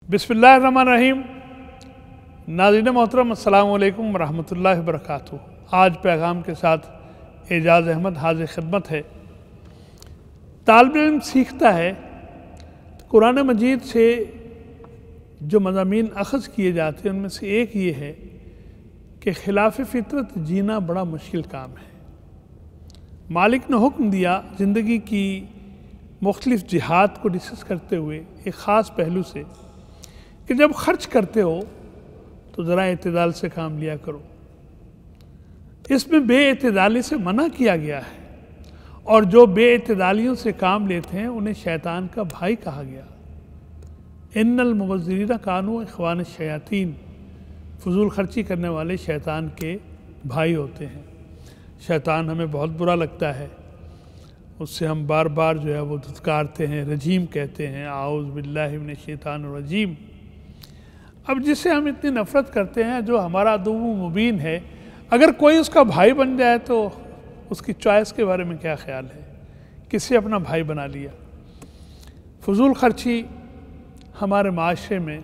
बिस्मिल्लाहिर्रहमानिर्रहीम। नाज़रीन मोहतरम, अस्सलामु अलैकुम रहमतुल्लाहि व बरकातुहू। आज पैगाम के साथ एजाज़ अहमद हाज़िर खिदमत है। तालिब इल्म सीखता है कुरान मजीद से जो मज़ामीन अख़ज़ किए जाते हैं उनमें से एक ये है कि खिलाफ़ फ़ितरत जीना बड़ा मुश्किल काम है। मालिक ने हुक्म दिया ज़िंदगी की मुख्तलिफ़ जिहात को डिस्कस करते हुए एक ख़ास पहलू से कि जब खर्च करते हो तो ज़रा एतदाल से काम लिया करो। इसमें बेएतदाली से मना किया गया है और जो बेएतदालियों से काम लेते हैं उन्हें शैतान का भाई कहा गया। इन्नल मुबज़्ज़िरीन कानू इख़वान शयातीन, फजूल खर्ची करने वाले शैतान के भाई होते हैं। शैतान हमें बहुत बुरा लगता है, उससे हम बार बार जो है वो धुतकारते हैं, रजीम कहते हैं, आऊज़ बिल्लाहि मिनश शैतानिर रजीम। अब जिससे हम इतनी नफ़रत करते हैं, जो हमारा अदुव्वु मुबीन है, अगर कोई उसका भाई बन जाए तो उसकी चॉइस के बारे में क्या ख्याल है? किसे अपना भाई बना लिया। फजूल खर्ची हमारे माशरे में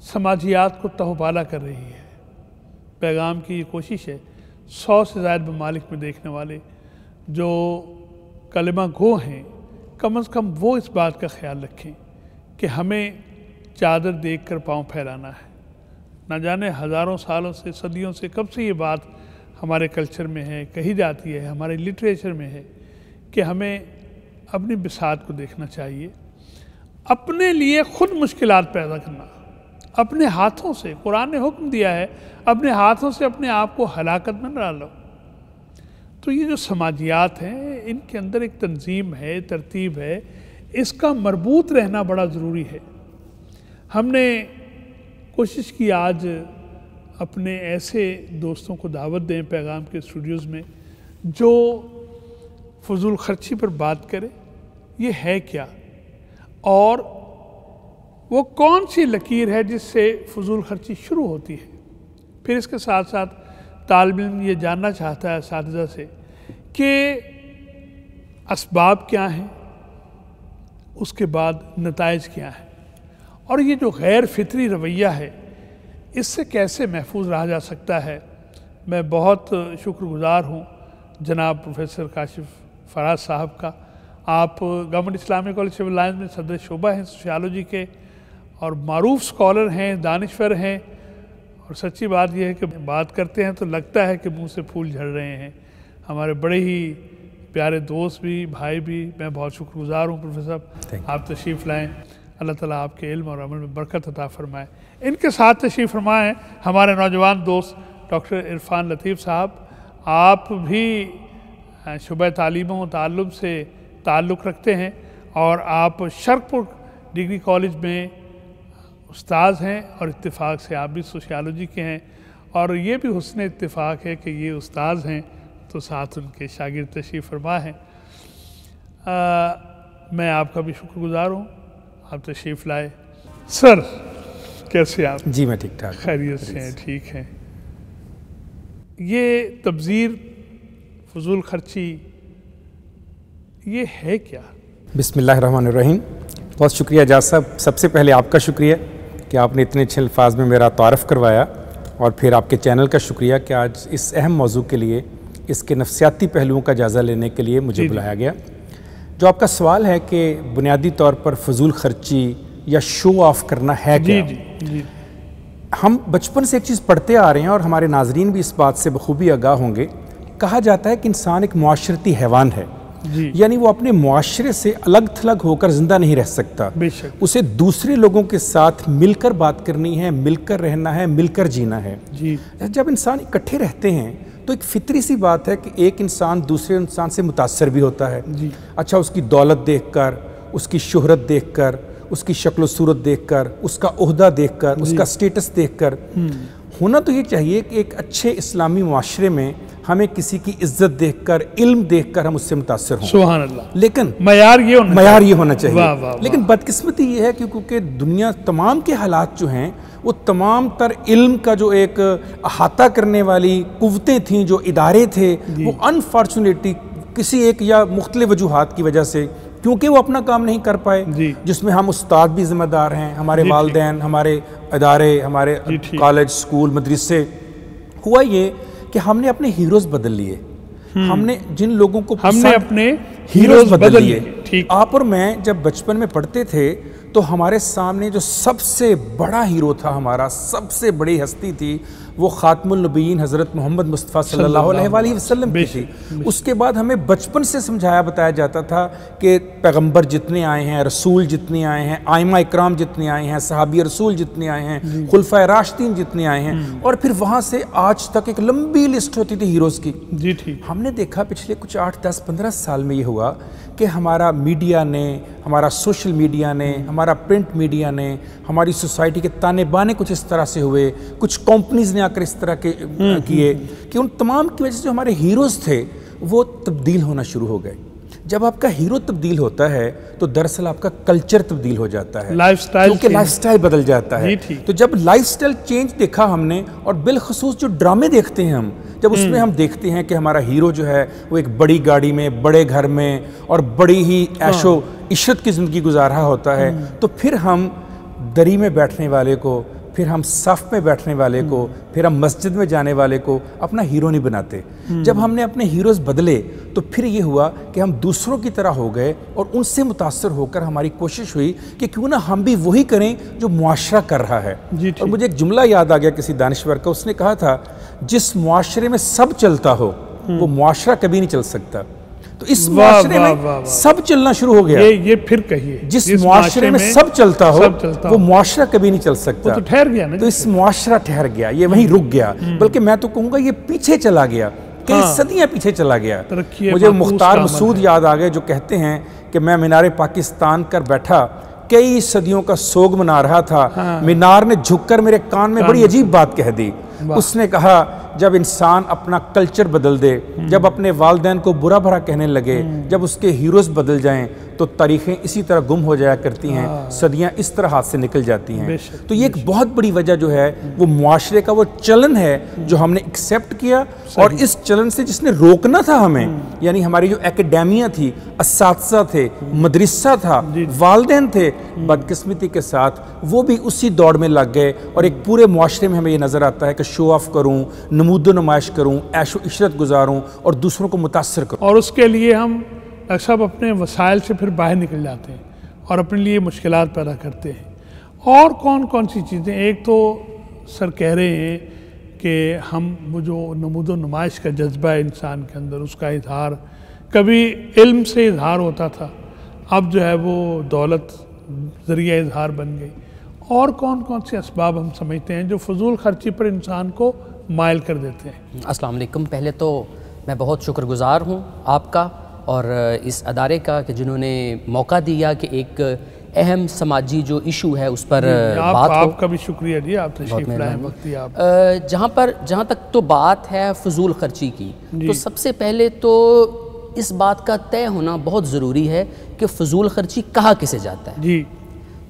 समाजियात को तहबाला कर रही है। पैगाम की ये कोशिश है 100 से ज़ायद ममालिक में देखने वाले जो कलमा गो हैं, कम से कम वो इस बात का ख्याल रखें कि हमें चादर देखकर पाँव फैलाना है। न जाने हज़ारों सालों से, सदियों से कब से ये बात हमारे कल्चर में है, कही जाती है, हमारे लिटरेचर में है कि हमें अपनी बिसात को देखना चाहिए, अपने लिए खुद मुश्किलात पैदा करना, अपने हाथों से। कुरान ने हुक्म दिया है अपने हाथों से अपने आप को हलाकत में न डालो। तो ये जो समाजियात हैं, इनके अंदर एक तंजीम है, तरतीब है, इसका मरबूत रहना बड़ा ज़रूरी है। हमने कोशिश की आज अपने ऐसे दोस्तों को दावत दें पैगाम के स्टूडियोज़ में जो फजूल खर्ची पर बात करें, ये है क्या और वो कौन सी लकीर है जिससे फजूल खर्ची शुरू होती है। फिर इसके साथ साथ तालिब इल्म ये जानना चाहता है असातिज़ा से कि असबाब क्या हैं, उसके बाद नताइज क्या हैं, और ये जो गैर फितरी रवैया है इससे कैसे महफूज रहा जा सकता है। मैं बहुत शुक्रगुज़ार हूँ जनाब प्रोफेसर काशिफ फराज साहब का। आप government Islamic college civil lines में सदर शोबा हैं सोशियोलॉजी के और मारूफ स्कॉलर हैं, दानिश्वर हैं, और सच्ची बात यह है कि बात करते हैं तो लगता है कि मुंह से फूल झड़ रहे हैं। हमारे बड़े ही प्यारे दोस्त भी, भाई भी। मैं बहुत शुक्रगुज़ार हूँ प्रोफेसर साहब, आप तशरीफ़ लाएँ। अल्लाह ताला आपके इल्म और अमल में बरकत अता फ़रमाए। इनके साथ तशरीफ़ फरमाएँ हमारे नौजवान दोस्त डॉक्टर इरफान लतीफ़ साहब। आप भी शुबह तालीम व ताल्लुम से ताल्लुक़ रखते हैं और आप शर्कपुर डिग्री कॉलेज में उस्ताद हैं और इत्तेफाक से आप भी सोशियोलॉजी के हैं, और ये भी हुस्न इत्तेफाक है कि ये उस्ताद हैं तो साथ उनके शागिर्द तशरीफ़ फरमा हैं। मैं आपका भी शुक्रगुज़ार हूँ, आप तशरीफ़ लाए। सर कैसे आप? जी मैं ठीक ठाक, खैरियत से हैं, ठीक हैं। ये तब्ज़ीर फजूल खर्ची ये है क्या? बिस्मिल्लाहिर्रहमानिर्रहीम। बहुत शुक्रिया एजाज़ साहब। सबसे पहले आपका शुक्रिया कि आपने इतने अच्छे अल्फाज में मेरा तारफ़ करवाया, और फिर आपके चैनल का शुक्रिया कि आज इस अहम मौजू के लिए, इसके नफ्सियाती पहलुओं का जायज़ा लेने के लिए मुझे बुलाया गया। जो आपका सवाल है कि बुनियादी तौर पर फजूल खर्ची या शो ऑफ करना है क्या? जी। हम बचपन से एक चीज़ पढ़ते आ रहे हैं और हमारे नाजरीन भी इस बात से बखूबी आगाह होंगे। कहा जाता है कि इंसान एक मुआशरती हैवान है, यानी वो अपने मुआशरे से अलग थलग होकर ज़िंदा नहीं रह सकता। बेशक उसे दूसरे लोगों के साथ मिलकर बात करनी है, मिलकर रहना है, मिलकर जीना है। जी। जब इंसान इकट्ठे रहते हैं तो एक फितरी सी बात है कि एक इंसान दूसरे इंसान से मुतासर भी होता है। जी। अच्छा, उसकी दौलत देखकर, उसकी शोहरत देखकर, उसकी शक्ल सूरत देखकर, उसका ओहदा देखकर, उसका स्टेटस देखकर। होना तो ये चाहिए कि एक अच्छे इस्लामी मुआशरे में हमें किसी की इज्जत देखकर, इल्म देखकर हम उससे मुतासर हों। सुभान अल्लाह। लेकिन मयार ये होना चाहिए। वाह वाह। लेकिन बदकिस्मती ये है क्योंकि दुनिया तमाम के हालात जो हैं वो तमाम तर इल्म का जो एक अहाता करने वाली कुव्वतें थीं, जो इदारे थे, वो अनफॉर्चुनेटली किसी एक या मुख्तलिफ वजूहात की वजह से क्योंकि वो अपना काम नहीं कर पाए, जिसमें हम उस्ताद भी जिम्मेदार हैं, हमारे वालिदैन, हमारे इदारे, हमारे कॉलेज, स्कूल, मदरसे। हुआ ये कि हमने अपने हीरोज़ बदल लिए, हमने जिन लोगों को हमने अपने हीरोज़ बदल लिए। आप और मैं जब बचपन में पढ़ते थे तो हमारे सामने जो सबसे बड़ा हीरो था, हमारा सबसे बड़ी हस्ती थी, वो खातमुल नबीयीन हज़रत मोहम्मद मुस्तफ़ा सल्लल्लाहु अलैहि वसल्लम की थी। उसके बाद हमें बचपन से समझाया बताया जाता था कि पैगंबर जितने आए हैं, रसूल जितने आए हैं, आइमा इकराम जितने आए हैं, सहाबी रसूल जितने आए हैं, खुलफाए राशिदीन जितने आए हैं, और फिर वहाँ से आज तक एक लंबी लिस्ट होती थी हीरोज़ की। जी ठीक। हमने देखा पिछले कुछ 8, 10, 15 साल में ये हुआ कि हमारा मीडिया ने, हमारा सोशल मीडिया ने, हमारा प्रिंट मीडिया ने, हमारी सोसाइटी के ताने बाने कुछ इस तरह से हुए, कुछ कंपनीज ने आकर इस तरह के किए कि उन तमाम की वजह से जो हमारे हीरोज़ थे वो तब्दील होना शुरू हो गए। जब आपका हीरो तब्दील होता है तो दरअसल आपका कल्चर तब्दील हो जाता है, लाइफस्टाइल, क्योंकि लाइफस्टाइल बदल जाता है। तो जब लाइफस्टाइल चेंज देखा हमने, और बिलखसूस जो ड्रामे देखते हैं हम, जब उसमें हम देखते हैं कि हमारा हीरो जो है वो एक बड़ी गाड़ी में, बड़े घर में और बड़ी ही ऐशो इशरत की ज़िंदगी गुजार रहा होता है, तो फिर हम दरी में बैठने वाले को, फिर हम सफ़ में बैठने वाले को, फिर हम मस्जिद में जाने वाले को अपना हीरो नहीं बनाते। जब हमने अपने हीरोज़ बदले तो फिर ये हुआ कि हम दूसरों की तरह हो गए, और उनसे मुतासर होकर हमारी कोशिश हुई कि क्यों ना हम भी वही करें जो मुआशरा कर रहा है। और मुझे एक जुमला याद आ गया किसी दानिश्वर का, उसने कहा था, जिस मुआशरे में सब चलता हो वो मुआशरा कभी नहीं चल सकता। तो इस मुआशरे में सब चलना शुरू हो गया। ये फिर कहिए, जिस मुआशरे में सब चलता हो वो मुआशरा कभी नहीं चल सकता। तो ठहर गया ना, तो इस मुआशरा ठहर गया, ये वहीं रुक गया, बल्कि मैं तो कहूँगा ये पीछे चला गया, कई सदियां पीछे चला गया। मुझे मुख्तार मसूद याद आ गए जो कहते हैं कि मैं मीनार पाकिस्तान कर बैठा, कई सदियों का सोग मना रहा था, मीनार ने झुककर मेरे कान में बड़ी अजीब बात कह दी। उसने कहा, जब इंसान अपना कल्चर बदल दे, जब अपने वालिदैन को बुरा भरा कहने लगे, जब उसके हीरोज़ बदल जाएं, तो तारीखें इसी तरह गुम हो जाया करती हैं, सदियां इस तरह हाथ से निकल जाती हैं। तो ये एक बहुत बड़ी वजह जो है वो मुआशरे का वो चलन है जो हमने एक्सेप्ट किया, और इस चलन से जिसने रोकना था हमें, यानी हमारी जो एकेडेमिया थी, असातिज़ा थे, मदरसा था, वालिदैन थे, बदकिस्मती के साथ वो भी उसी दौड़ में लग गए, और एक पूरे मुआशरे में हमें ये नज़र आता है कि शो ऑफ करूँ, नमूदो नुमाइश करूँ, ऐशो इशरत गुजारूँ और दूसरों को मुतासर करूँ। और उसके लिए हम सब अपने वसाइल से फिर बाहर निकल जाते हैं और अपने लिए मुश्किलात पैदा करते हैं। और कौन कौन सी चीज़ें, एक तो सर कह रहे हैं कि हम वो जो नमूदो नुमाइश का जज्बा है इंसान के अंदर, उसका इजहार कभी इल्म से इजहार होता था, अब जो है वो दौलत ज़रिया इजहार बन गई। और कौन कौन से असबाब हम समझते हैं जो फजूल खर्ची पर इंसान को मायल कर देते हैं? अस्सलाम वालेकुम। पहले तो मैं बहुत शुक्रगुज़ार हूँ आपका और इस अदारे का कि जिन्होंने मौका दिया कि एक अहम समाजी जो इशू है उस पर बात हो। आपका भी शुक्रिया जी, आप तशरीफ लाए वक्त दिया। जहाँ तक तो बात है फजूल खर्ची की, तो सबसे पहले तो इस बात का तय होना बहुत ज़रूरी है कि फ़जूल खर्ची कहाँ किसे जाता है जी।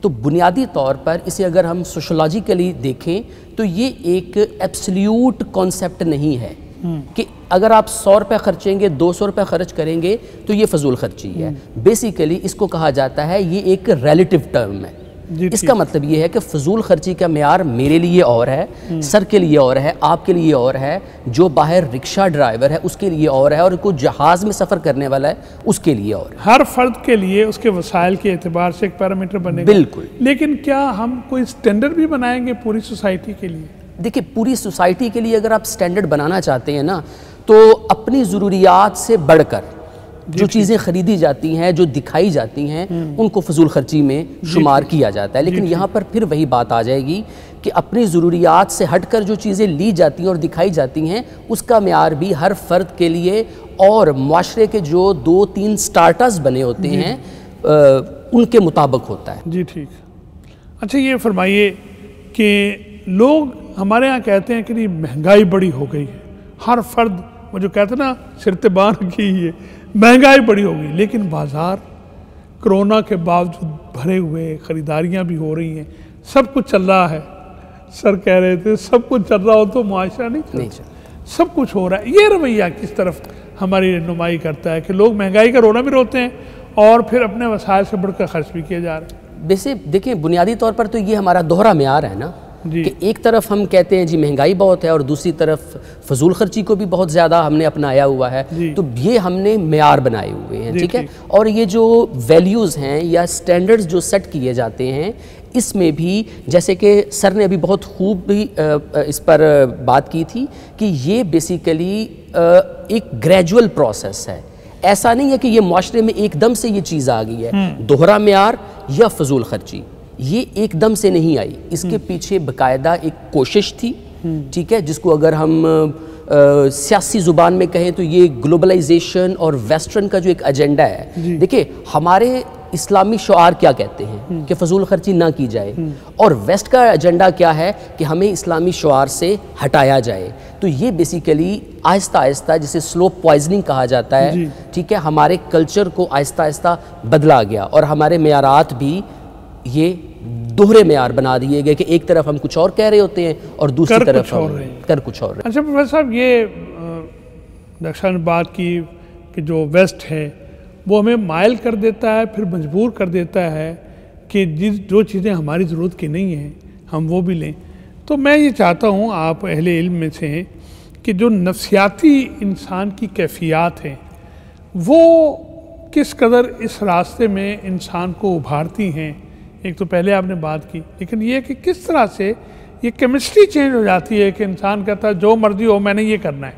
तो बुनियादी तौर पर इसे अगर हम सोशोलॉजिकली देखें तो ये एक एब्सोल्यूट कॉन्सेप्ट नहीं है कि अगर आप 100 रुपये खर्चेंगे, 200 रुपये खर्च करेंगे तो ये फजूल खर्ची है। बेसिकली इसको कहा जाता है, ये एक रिलेटिव टर्म है। इसका मतलब ये है कि फजूल खर्ची का मेयार मेरे लिए और है, सर के लिए और है, आपके लिए और है, जो बाहर रिक्शा ड्राइवर है उसके लिए और है, और कोई जहाज़ में सफ़र करने वाला है उसके लिए और है। हर फर्द के लिए उसके वसाइल के एतबार से एक पैरामीटर बनेगा। बिल्कुल। लेकिन क्या हम कोई स्टैंडर्ड भी बनाएंगे पूरी सोसाइटी के लिए? देखिए, पूरी सोसाइटी के लिए अगर आप स्टैंडर्ड बनाना चाहते हैं ना, तो अपनी ज़रूरियात से बढ़कर जो चीज़ें ख़रीदी जाती हैं, जो दिखाई जाती हैं, उनको फजूल खर्ची में शुमार किया जाता है। लेकिन यहाँ पर फिर वही बात आ जाएगी कि अपनी ज़रूरियात से हटकर जो चीज़ें ली जाती हैं और दिखाई जाती हैं, उसका मेयार भी हर फ़र्द के लिए और मुआशरे के जो 2-3 स्टार्टर्स बने होते हैं उनके मुताबिक होता है। जी ठीक। अच्छा, ये फरमाइए कि लोग हमारे यहाँ कहते हैं कि नहीं महंगाई बड़ी हो गई है, हर फर्द वो जो कहते हैं ना सिरतेबान की है, महंगाई बड़ी हो गई, लेकिन बाज़ार कोरोना के बावजूद भरे हुए, ख़रीदारियाँ भी हो रही हैं, सब कुछ चल रहा है। सर कह रहे थे सब कुछ चल रहा हो तो मुआशरा नहीं चलता, सब कुछ हो रहा है। ये रवैया किस तरफ हमारी रहनुमाई करता है कि लोग महंगाई का रोना भी रोते हैं और फिर अपने वसाइल से बढ़कर खर्च भी किए जा रहे हैं। वैसे देखिए, बुनियादी तौर पर तो ये हमारा दोहरा मेयार है ना, जी। कि एक तरफ हम कहते हैं जी महंगाई बहुत है और दूसरी तरफ फजूल खर्ची को भी बहुत ज़्यादा हमने अपनाया हुआ है। तो ये हमने मेयार बनाए हुए हैं, ठीक है। और ये जो वैल्यूज़ हैं या स्टैंडर्ड्स जो सेट किए जाते हैं, इसमें भी जैसे कि सर ने अभी बहुत खूब भी इस पर बात की थी कि ये बेसिकली एक ग्रेजुअल प्रोसेस है। ऐसा नहीं है कि ये माशरे में एकदम से ये चीज़ आ गई है। दोहरा मेयार या फजूल खर्ची ये एकदम से नहीं आई, इसके पीछे बाकायदा एक कोशिश थी, ठीक है, जिसको अगर हम सियासी ज़ुबान में कहें तो ये ग्लोबलाइजेशन और वेस्टर्न का जो एक एजेंडा है। देखिए, हमारे इस्लामी शुआर क्या कहते हैं कि फजूल खर्ची ना की जाए, और वेस्ट का एजेंडा क्या है कि हमें इस्लामी शुआर से हटाया जाए। तो ये बेसिकली आहिस्ता आहिस्ता, जिसे स्लो पॉइजनिंग कहा जाता है, ठीक है, हमारे कल्चर को आहिस्ता आहिस्ता बदला गया और हमारे मेयारात भी ये दोहरे मेयार बना दिए गए कि एक तरफ हम कुछ और कह रहे होते हैं और दूसरी तरफ हम कर कुछ और। अच्छा प्रोफेसर साहब, ये डॉक्टर साहब ने बात की कि जो वेस्ट है वो हमें माइल कर देता है, फिर मजबूर कर देता है कि जो चीज़ें हमारी ज़रूरत की नहीं हैं हम वो भी लें। तो मैं ये चाहता हूँ, आप अहले इल्म में से हैं, कि जो नफ्सियाती इंसान की कैफियत हैं वो किस कदर इस रास्ते में इंसान को उभारती हैं। एक तो पहले आपने बात की, लेकिन ये कि किस तरह से ये केमिस्ट्री चेंज हो जाती है कि इंसान कहता है जो मर्जी हो मैंने ये करना है।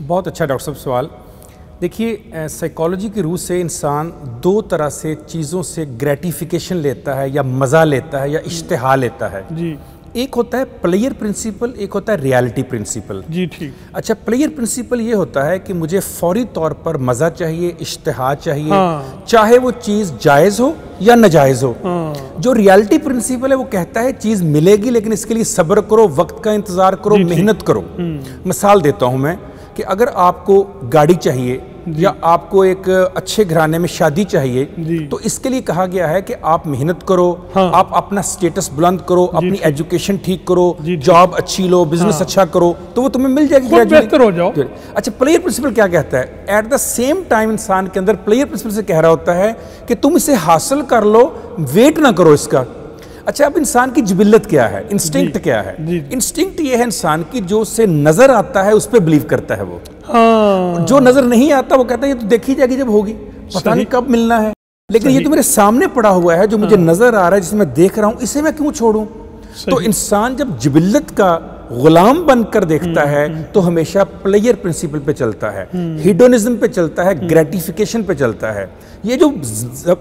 बहुत अच्छा डॉक्टर साहब सवाल। देखिए, साइकोलॉजी की रूह से इंसान दो तरह से चीज़ों से ग्रेटिफिकेशन लेता है या मज़ा लेता है या इश्तिहा लेता है जी। एक होता है प्लेयर प्रिंसिपल, एक होता है रियलिटी प्रिंसिपल। जी ठीक। अच्छा, प्लेयर प्रिंसिपल ये होता है कि मुझे फौरी तौर पर मज़ा चाहिए, इश्तिहा चाहिए, चाहे वो चीज़ जायज़ हो या नाजायज़ हो। जो रियलिटी प्रिंसिपल है वो कहता है चीज़ मिलेगी लेकिन इसके लिए सब्र करो, वक्त का इंतज़ार करो, मेहनत करो। मिसाल देता हूँ मैं कि अगर आपको गाड़ी चाहिए या आपको एक अच्छे घराने में शादी चाहिए, तो इसके लिए कहा गया है कि आप मेहनत करो, आप अपना स्टेटस बुलंद करो, अपनी एजुकेशन ठीक करो, जॉब अच्छी लो, बिजनेस अच्छा करो, तो वो तुम्हें मिल जाएगी, बेहतर हो जाओ। अच्छा, प्लेयर प्रिंसिपल क्या कहता है? एट द सेम टाइम इंसान के अंदर प्लेयर प्रिंसिपल से कह रहा होता है कि तुम इसे हासिल कर लो, वेट ना करो इसका। अच्छा, अब इंसान की जिबिल्लत क्या है, इंस्टिंक्ट क्या है? इंस्टिंक्ट ये है इंसान की, जो उससे नजर आता है उस पर बिलीव करता है वो। जो नजर नहीं आता वो कहता है ये तो देखी जाएगी जब होगी, पता नहीं कब मिलना है, लेकिन ये तो मेरे सामने पड़ा हुआ है, जो मुझे नजर आ रहा है, जिसे मैं देख रहा हूं, इसे मैं क्यों छोड़ूं? तो इंसान जब जिबिल्लत का गुलाम बनकर देखता है तो हमेशा प्लेयर प्रिंसिपल पे चलता है, हिडोनिज्म पे चलता है, ग्रेटिफिकेशन पे चलता है। ये जो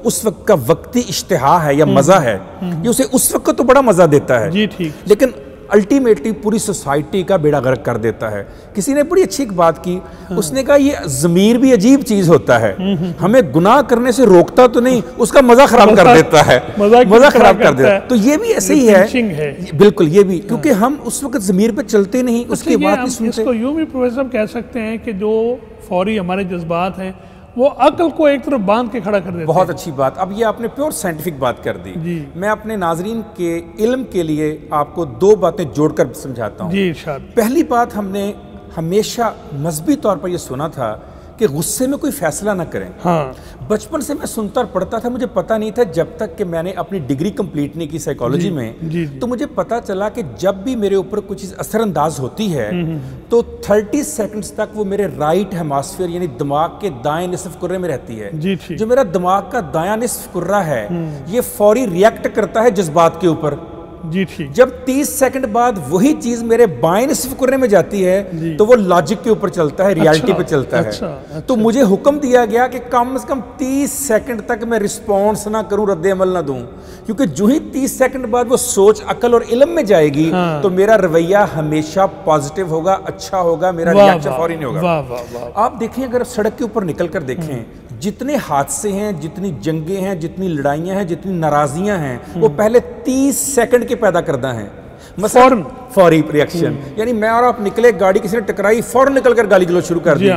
उस वक्त का वक्ती इश्तिहा है या मजा है, ये उसे उस वक्त तो बड़ा मजा देता है जी ठीक, लेकिन अल्टीमेटली पूरी सोसाइटी का बेड़ा गर्क कर देता है। किसी ने बड़ी अच्छी एक बात की, उसने कहा ये ज़मीर भी अजीब चीज होता है, हमें गुनाह करने से रोकता तो नहीं, उसका मजा खराब कर देता है, मजा खराब कर देता है। तो ये भी ऐसे ही है, बिल्कुल ये भी, क्योंकि हम उस वक्त ज़मीर पे चलते नहीं, उसके बाद नहीं सुनते। इसको यूं भी प्रोफेसर कह सकते हैं कि जो फौरी हमारे जज्बात हैं वो अक्ल को एक तरफ बांध के खड़ा कर देते हैं। बहुत अच्छी बात। अब ये आपने प्योर साइंटिफिक बात कर दी। मैं अपने नाजरीन के इल्म के लिए आपको दो बातें जोड़कर समझाता हूँ। जी इरशाद। पहली बात, हमने हमेशा मजहबी तौर पर यह सुना था कि गुस्से में कोई फैसला ना करें। बचपन से मैं सुनता और पढ़ता था, मुझे पता नहीं था जब तक कि मैंने अपनी डिग्री कंप्लीट नहीं की साइकोलॉजी में, तो मुझे पता चला कि जब भी मेरे ऊपर कुछ चीज़ असरअंदाज होती है तो 30 सेकंड्स तक वो मेरे राइट हेमिस्फीयर यानी दिमाग के दाएं निसफ कुर्रे में रहती है। जो मेरा दिमाग का दायां निसफ कुर्रा है ये फौरी रिएक्ट करता है जज्बात के ऊपर। जी ठीक। जब 30 सेकंड बाद वही चीज मेरे बाएं निसफ कुर्रे में जाती है तो वो लॉजिक के ऊपर चलता है, रियलिटी पे चलता है। तो मुझे हुक्म दिया गया कि कम से कम 30 सेकंड तक मैं रिस्पॉन्स ना करूं, रद्द अमल ना दूं, क्योंकि जो ही 30 सेकंड बाद वो सोच, अकल और इल्म में जाएगी तो मेरा रवैया हमेशा पॉजिटिव होगा, अच्छा होगा, मेरा रिएक्शन फौरी नहीं होगा। आप देखें, अगर सड़क के ऊपर निकल कर देखें, जितने हादसे हैं, जितनी जंगें हैं, जितनी लड़ाइयां हैं, जितनी नाराजियां हैं, वो पहले 30 सेकंड के पैदा करता है। फौरन फौरी रिएक्शन, यानी मैं और आप निकले, गाड़ी किसी ने टकराई, फौरन निकल कर गाली गलौज शुरू कर दी।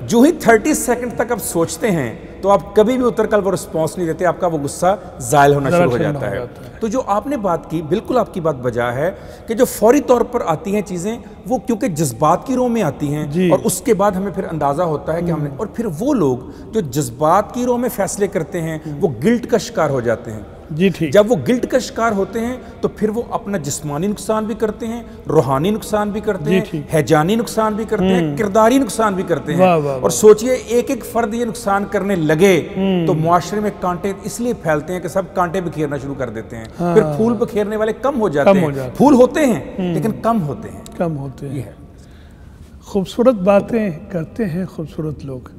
जो ही 30 सेकंड तक आप सोचते हैं तो आप कभी भी उतर कर वो रिस्पॉन्स नहीं देते, आपका वो गुस्सा जायल होना शुरू हो जाता है। तो जो आपने बात की, बिल्कुल आपकी बात बजा है कि जो फौरी तौर पर आती हैं चीज़ें, वो क्योंकि जज्बात की रो में आती हैं और उसके बाद हमें फिर अंदाज़ा होता है कि हमने, और फिर वो लोग जो जज्बात की रो में फैसले करते हैं वो गिल्ट का शिकार हो जाते हैं। जी ठीक। जब वो गिल्ट का शिकार होते हैं तो फिर वो अपना जिस्मानी नुकसान भी करते हैं, रूहानी नुकसान भी करते हैं, हैजानी नुकसान भी करते हैं, किरदारी नुकसान भी करते हैं। और सोचिए एक एक फर्द ये नुकसान करने लगे तो मुआशरे में कांटे इसलिए फैलते हैं कि सब कांटे बिखेरना शुरू कर देते हैं। फिर फूल बिखेरने वाले कम हो जाते हैं, फूल होते हैं लेकिन कम होते हैं। खूबसूरत बातें करते हैं खूबसूरत लोग,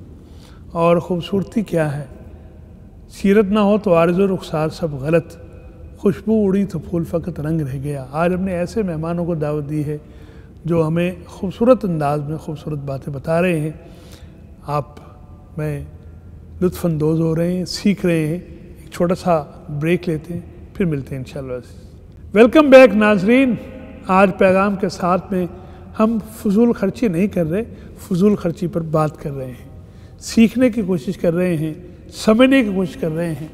और खूबसूरती क्या है, सीरत ना हो तो आरज़ो रुखसार सब गलत, खुशबू उड़ी तो फूल फ़कत रंग रह गया। आज हमने ऐसे मेहमानों को दावत दी है जो हमें खूबसूरत अंदाज में खूबसूरत बातें बता रहे हैं। आप मैं लुत्फ़अंदोज़ हो रहे हैं, सीख रहे हैं। एक छोटा सा ब्रेक लेते हैं, फिर मिलते हैं इंशाअल्लाह। वेलकम बैक नाजरीन। आज पैगाम के साथ में हम फजूल खर्ची नहीं कर रहे, फजूल खर्ची पर बात कर रहे हैं, सीखने की कोशिश कर रहे हैं, समझने की कोशिश कर रहे हैं।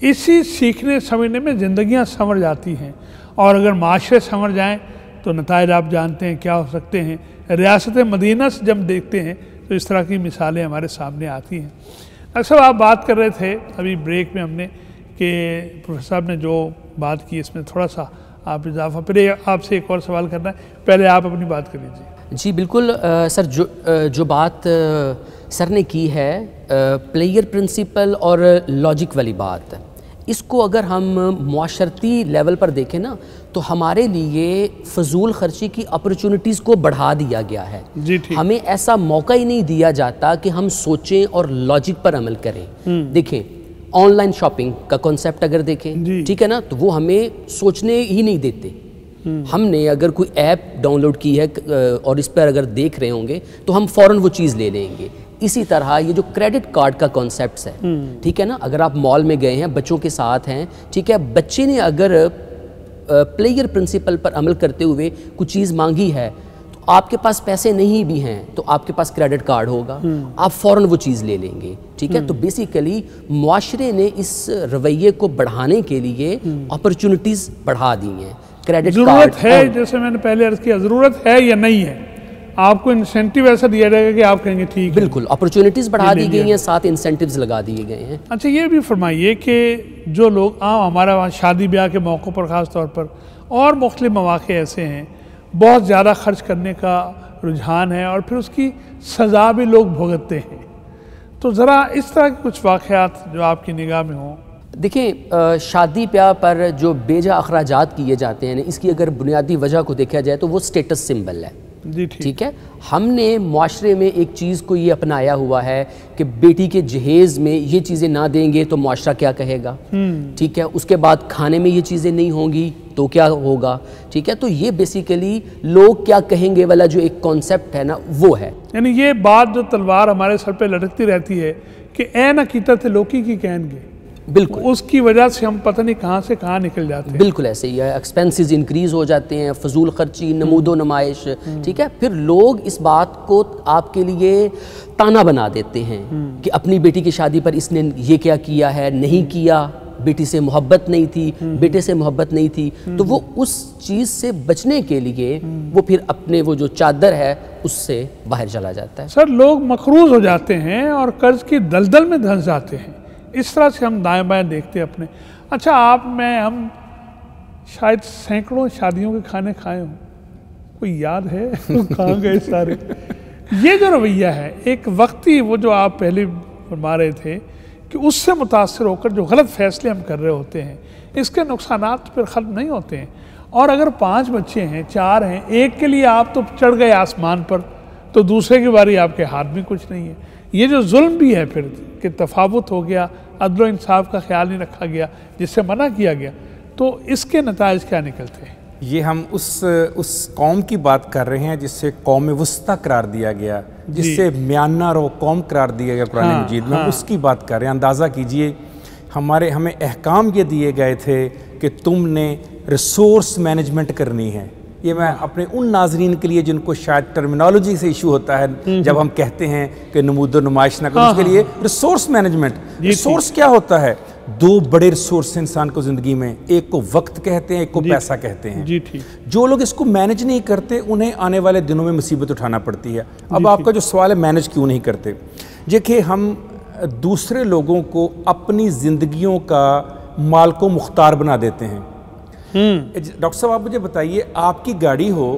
इसी सीखने समझने में ज़िंदगियां संवर जाती हैं, और अगर माशरे संवर जाएं तो नताइज आप जानते हैं क्या हो सकते हैं। रियासत मदीना से जब देखते हैं तो इस तरह की मिसालें हमारे सामने आती हैं। अक्सर आप बात कर रहे थे अभी ब्रेक में हमने कि प्रोफेसर साहब ने जो बात की इसमें थोड़ा सा आप इजाफा, फिर आपसे एक और सवाल करना है, पहले आप अपनी बात कर लीजिए। जी बिल्कुल सर, जो बात सर ने की है प्लेयर प्रिंसिपल और लॉजिक वाली बात, इसको अगर हम मुआशरती लेवल पर देखें ना तो हमारे लिए फजूल खर्ची की अपॉर्चुनिटीज़ को बढ़ा दिया गया है। जी ठीक। हमें ऐसा मौका ही नहीं दिया जाता कि हम सोचें और लॉजिक पर अमल करें। देखें ऑनलाइन शॉपिंग का कॉन्सेप्ट अगर देखें, ठीक है ना, तो वो हमें सोचने ही नहीं देते। हमने अगर कोई ऐप डाउनलोड की है और इस पर अगर देख रहे होंगे तो हम फ़ौरन वो चीज़ ले लेंगे। इसी तरह ये जो क्रेडिट कार्ड का कॉन्सेप्ट है, ठीक है ना, अगर आप मॉल में गए हैं, बच्चों के साथ हैं, ठीक है, बच्चे ने अगर प्लेयर प्रिंसिपल पर अमल करते हुए कुछ चीज़ मांगी है तो आपके पास पैसे नहीं भी हैं तो आपके पास क्रेडिट कार्ड होगा, आप फ़ौरन वो चीज़ ले लेंगे। ठीक है, तो बेसिकली मुआशरे ने इस रवैये को बढ़ाने के लिए अपॉर्चुनिटीज़ बढ़ा दी हैं। क्रेडिट ज़रूरत है, जैसे मैंने पहले अर्ज़ किया, ज़रूरत है या नहीं है, आपको इंसेंटिव ऐसा दिया जाएगा कि आप कहेंगे ठीक है। बिल्कुल, अपॉर्चुनिटीज़ बढ़ा दी गई हैं, साथ इंसेंटिव्स लगा दिए गए हैं। अच्छा, ये भी फरमाइए कि जो लोग हमारा वहाँ शादी ब्याह के मौक़ों पर ख़ास तौर पर और मुख्तलिफ़ मौक़े ऐसे हैं, बहुत ज़्यादा खर्च करने का रुझान है और फिर उसकी सज़ा भी लोग भुगतते हैं, तो ज़रा इस तरह के कुछ वाक़यात जो आपकी निगाह में हों। देखिए, शादी ब्याह पर जो बेजा अखराजात किए जाते हैं, इसकी अगर बुनियादी वजह को देखा जाए तो वो स्टेटस सिंबल है। जी ठीक है, हमने मुआशरे में एक चीज़ को ये अपनाया हुआ है कि बेटी के जहेज़ में ये चीज़ें ना देंगे तो मुआशरा क्या कहेगा। ठीक है, उसके बाद खाने में ये चीज़ें नहीं होंगी तो क्या होगा। ठीक है, तो ये बेसिकली लोग क्या कहेंगे वाला जो एक कॉन्सेप्ट है ना, वो है। यानी ये बात जो तलवार हमारे सर पे लटकती रहती है कि ए न कीता थे लोकी की कहेंगे, बिल्कुल उसकी वजह से हम पता नहीं कहाँ से कहाँ निकल जाते हैं। बिल्कुल ऐसे ही है, एक्सपेंसेस इंक्रीज़ हो जाते हैं, फजूल खर्ची, नमूदो नुमाइश। ठीक है, फिर लोग इस बात को आपके लिए ताना बना देते हैं कि अपनी बेटी की शादी पर इसने ये क्या किया है, नहीं किया, बेटी से मोहब्बत नहीं थी, बेटे से मोहब्बत नहीं थी, तो वो उस चीज़ से बचने के लिए वो फिर अपने वो जो चादर है उससे बाहर चला जाता है। सर, लोग मखरूज हो जाते हैं और कर्ज की दलदल में धंस जाते हैं। इस तरह से हम दाएं बाएं देखते हैं अपने। अच्छा, हम शायद सैकड़ों शादियों के खाने खाए हों, कोई याद है कहाँ गए सारे? ये जो रवैया है एक वक्ती, वो जो आप पहले फरमा रहे थे कि उससे मुतासर होकर जो गलत फैसले हम कर रहे होते हैं, इसके नुकसानात फिर ख़त्म नहीं होते हैं। और अगर 5 बच्चे हैं, 4 हैं, एक के लिए आप तो चढ़ गए आसमान पर, तो दूसरे की बारी आपके हाथ में कुछ नहीं है। ये जो जुल्म भी है फिर कि तफावत हो गया, अदल इंसाफ का ख्याल नहीं रखा गया, जिससे मना किया गया, तो इसके नताइज क्या निकलते हैं? ये हम उस कौम की बात कर रहे हैं जिससे कौम वुस्ता करार दिया गया, जिससे म्यानर और कौम करार दिया गया कुरान मजीद में, उसकी बात कर रहे हैं। अंदाज़ा कीजिए, हमें अहकाम ये दिए गए थे कि तुमने रिसोर्स मैनेजमेंट करनी है। ये मैं अपने उन नाजरीन के लिए जिनको शायद टर्मिनोलॉजी से इशू होता है जब हम कहते हैं कि नमूदो नुमाइश ना करो, उसके लिए रिसोर्स मैनेजमेंट। रिसोर्स क्या होता है? दो बड़े रिसोर्स इंसान को ज़िंदगी में, एक को वक्त कहते हैं, एक को पैसा कहते हैं। जी ठीक। जो लोग इसको मैनेज नहीं करते उन्हें आने वाले दिनों में मुसीबत उठाना पड़ती है। अब आपका जो सवाल है मैनेज क्यों नहीं करते, देखिए हम दूसरे लोगों को अपनी ज़िंदगियों का मालिको मुख्तार बना देते हैं। डॉक्टर साहब आप मुझे बताइए, आपकी गाड़ी हो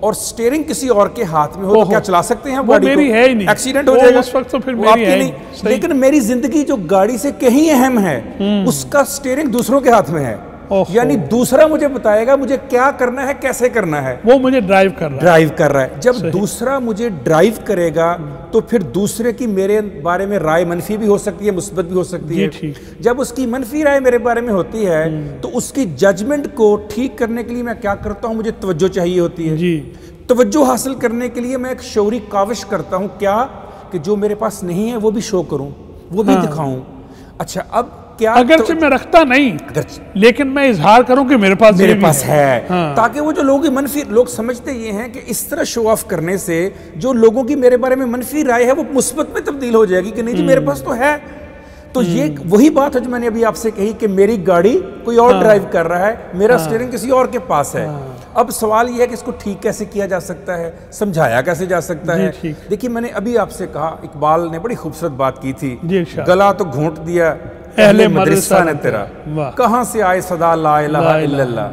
और स्टीयरिंग किसी और के हाथ में हो तो क्या चला सकते हैं? वो मेरी है ही नहीं, एक्सीडेंट हो जाएगा उस वक्त तो फिर मेरी है नहीं। लेकिन मेरी जिंदगी जो गाड़ी से कहीं अहम है, उसका स्टीयरिंग दूसरों के हाथ में है। यानी दूसरा मुझे बताएगा मुझे क्या करना है, कैसे करना है, वो मुझे ड्राइव कर रहा है। जब दूसरा मुझे ड्राइव करेगा तो फिर दूसरे की मेरे बारे में राय मनफी भी हो सकती है, मुस्बत भी हो सकती है। जब उसकी मनफी राय मेरे बारे में होती है तो उसकी जजमेंट को ठीक करने के लिए मैं क्या करता हूं, मुझे तवज्जो चाहिए होती है। तवज्जो हासिल करने के लिए मैं एक शौरी काविश करता हूं, क्या कि जो मेरे पास नहीं है वो भी शो करूं, वो भी दिखाऊं। अच्छा, अब क्या अगरचे मैं रखता नहीं, लेकिन मैं इजहार करूं कि मेरे पास है। ताकि वो जो लोग मनफी लोग समझते ये हैं कि इस तरह शो ऑफ करने से जो लोगों की मेरे बारे में मनफी राय है वो मुस्बत में तब्दील हो जाएगी कि नहीं जी मेरे पास तो है। तो ये वही बात है जो मैंने अभी आपसे कही कि मेरी गाड़ी कोई और ड्राइव कर रहा है, मेरा स्टीयरिंग किसी और के पास है। अब सवाल यह है कि इसको ठीक कैसे किया जा सकता है, समझाया कैसे जा सकता है। देखिए मैंने अभी आपसे कहा, इकबाल ने बड़ी खूबसूरत बात की थी, गला तो घोंट दिया अहले मदरसा ने तेरा, कहां से आए सदा ला इलाहा इल्लल्लाह।